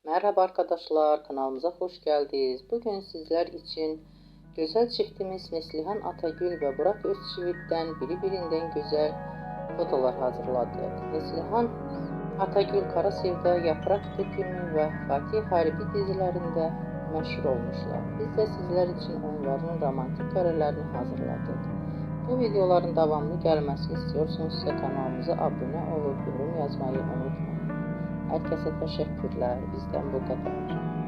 Merhaba arkadaşlar, kanalımıza hoş geldiniz. Bugün sizler için güzel çiftimiz Neslihan Atagül ve Burak Özçivit'ten birbirinden güzel fotolar hazırladık. Neslihan Atagül Kara Sevda, Yaprak Dökümü ve Fatih Harbi dizilerinde meşhur olmuşlar. Biz de sizler için onların romantik karelerini hazırladık. Bu videoların devamlı gelmesini istiyorsanız kanalımıza abone olup yorum yazmayı unutmayın. Herkese teşekkürler. Bizden bu kadar.